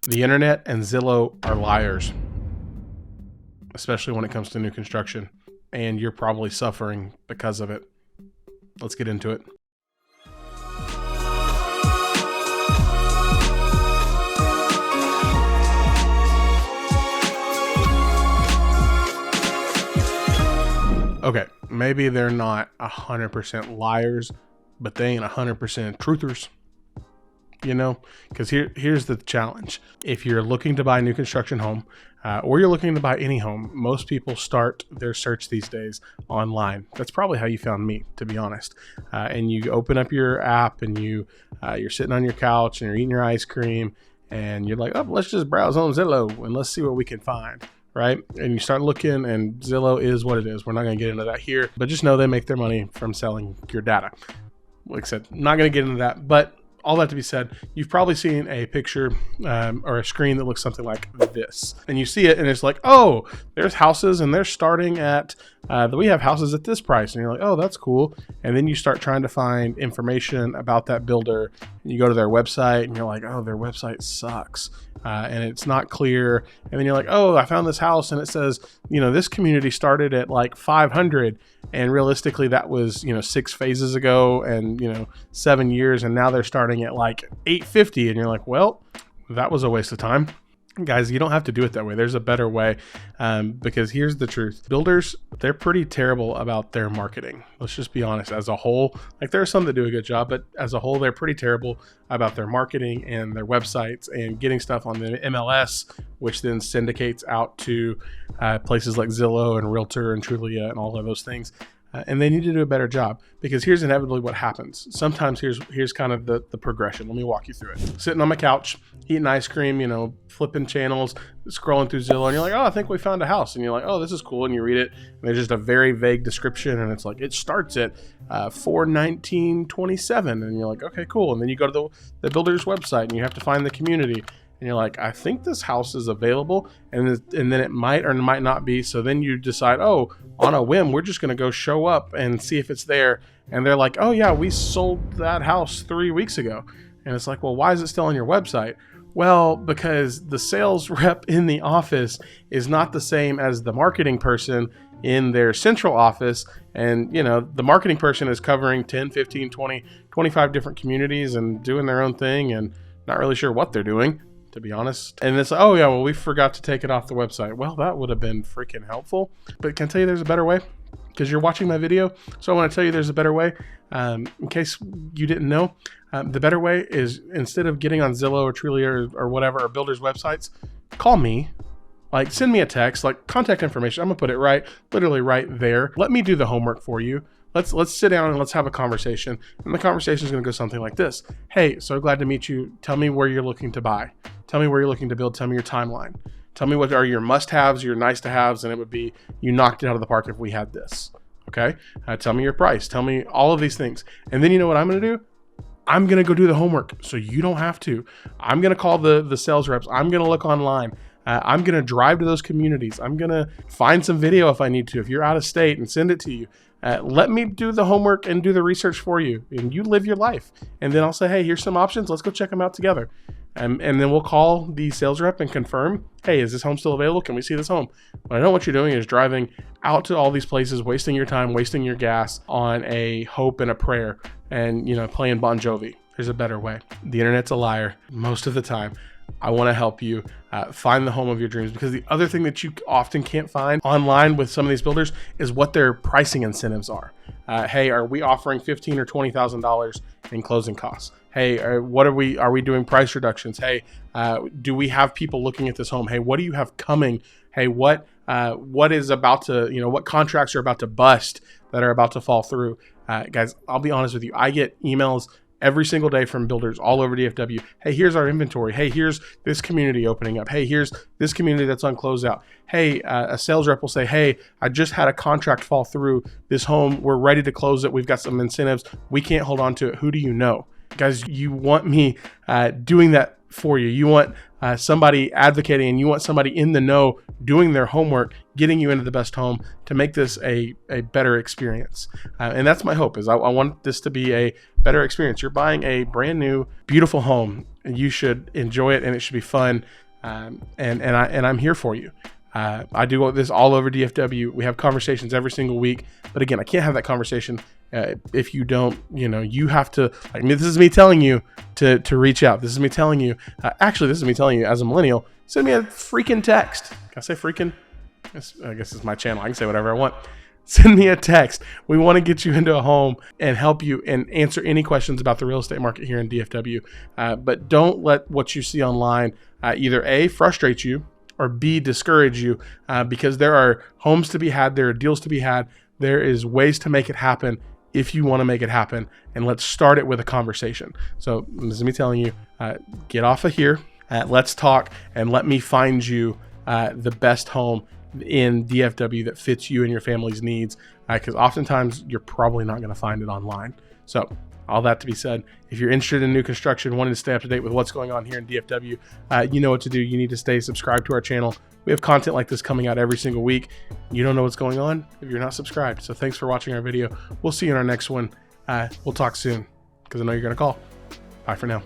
The internet and Zillow are liars, especially when it comes to new construction, and you're probably suffering because of it. Let's get into it. Okay, maybe they're not 100% liars, but they ain't 100% truthers. You know, because here's the challenge. If you're looking to buy a new construction home, or you're looking to buy any home, most people start their search these days online. That's probably how you found me, to be honest. And you open up your app and you're sitting on your couch and you're eating your ice cream and you're like, oh, let's just browse on Zillow and let's see what we can find. Right? And you start looking, and Zillow is what it is. We're not going to get into that here, but just know they make their money from selling your data. Like I said, not going to get into that, but all that to be said, you've probably seen a picture or a screen that looks something like this. And you see it and it's like, oh, there's houses and they're starting at, we have houses at this price. And you're like, oh, that's cool. And then you start trying to find information about that builder. And you go to their website and you're like, oh, their website sucks. And it's not clear. And then you're like, oh, I found this house and it says, this community started at like 500. And realistically, that was, 6 phases ago and, 7 years. And now they're starting at like 850. And you're like, well, that was a waste of time. Guys, you don't have to do it that way. There's a better way, because here's the truth. Builders, they're pretty terrible about their marketing. Let's just be honest. As a whole, like there are some that do a good job, but as a whole, they're pretty terrible about their marketing and their websites and getting stuff on the MLS, which then syndicates out to places like Zillow and Realtor and Trulia and all of those things. And they need to do a better job, because here's inevitably what happens. Sometimes here's kind of the progression. Let me walk you through it. Sitting on my couch, eating ice cream, flipping channels, scrolling through Zillow, and you're like, oh, I think we found a house. And you're like, oh, this is cool. And you read it, and there's just a very vague description. And it's like, it starts at $419.27. And you're like, okay, cool. And then you go to the builder's website and you have to find the community. And you're like, I think this house is available, and then it might or might not be. So then you decide, oh, on a whim, we're just going to go show up and see if it's there. And they're like, oh yeah, we sold that house 3 weeks ago. And it's like, well, why is it still on your website? Well, because the sales rep in the office is not the same as the marketing person in their central office. And, the marketing person is covering 10, 15, 20, 25 different communities and doing their own thing and not really sure what they're doing, to be honest. And it's like, oh yeah, well, we forgot to take it off the website. Well, that would have been freaking helpful. But can I tell you there's a better way? Because you're watching my video. So I want to tell you there's a better way. In case you didn't know, the better way is, instead of getting on Zillow or Trulia or whatever, or builders' websites, call me. Like, send me a text, like contact information. I'm gonna put it literally right there. Let me do the homework for you. Let's sit down and let's have a conversation. And the conversation is going to go something like this. Hey, so glad to meet you. Tell me where you're looking to buy. Tell me where you're looking to build. Tell me your timeline. Tell me what are your must-haves, your nice-to-haves, and it would be, you knocked it out of the park if we had this. Okay? Tell me your price. Tell me all of these things. And then you know what I'm going to do? I'm going to go do the homework so you don't have to. I'm going to call the sales reps. I'm going to look online. I'm going to drive to those communities. I'm going to find some video if I need to, if you're out of state, and send it to you. Let me do the homework and do the research for you, and you live your life. And then I'll say, hey, here's some options. Let's go check them out together. And then we'll call the sales rep and confirm, hey, is this home still available? Can we see this home? What I know what you're doing is driving out to all these places, wasting your time, wasting your gas on a hope and a prayer, and playing Bon Jovi. There's a better way. The internet's a liar most of the time. I want to help you find the home of your dreams, because the other thing that you often can't find online with some of these builders is what their pricing incentives are. Hey, are we offering $15,000 or $20,000 in closing costs? Hey, are we doing price reductions? Hey, do we have people looking at this home? Hey, what do you have coming? Hey, what is about to, what contracts are about to bust that are about to fall through? Guys, I'll be honest with you. I get emails every single day from builders all over DFW. Hey, here's our inventory. Hey, here's this community opening up. Hey, here's this community that's on closeout. Hey, a sales rep will say, hey, I just had a contract fall through this home. We're ready to close it. We've got some incentives. We can't hold on to it. Who do you know? Guys, you want me doing that for you. You want somebody advocating and you want somebody in the know doing their homework, getting you into the best home to make this a better experience. And that's my hope, is I want this to be a better experience. You're buying a brand new, beautiful home, and you should enjoy it, and it should be fun. And I'm here for you. I do this all over DFW. We have conversations every single week, but again, I can't have that conversation if you don't, you have to, this is me telling you to reach out. This is me telling you, actually, this is me telling you as a millennial, send me a freaking text. Can I say freaking? I guess it's my channel. I can say whatever I want. Send me a text. We want to get you into a home and help you and answer any questions about the real estate market here in DFW. But don't let what you see online either A, frustrate you, or B, discourage you, because there are homes to be had, there are deals to be had, there is ways to make it happen if you want to make it happen, and let's start it with a conversation. So this is me telling you, get off of here, let's talk, and let me find you the best home in DFW that fits you and your family's needs, because oftentimes you're probably not going to find it online. So all that to be said, if you're interested in new construction, wanting to stay up to date with what's going on here in DFW, you know what to do. You need to stay subscribed to our channel. We have content like this coming out every single week. You don't know what's going on if you're not subscribed. So thanks for watching our video. We'll see you in our next one. We'll talk soon, because I know you're going to call. Bye for now.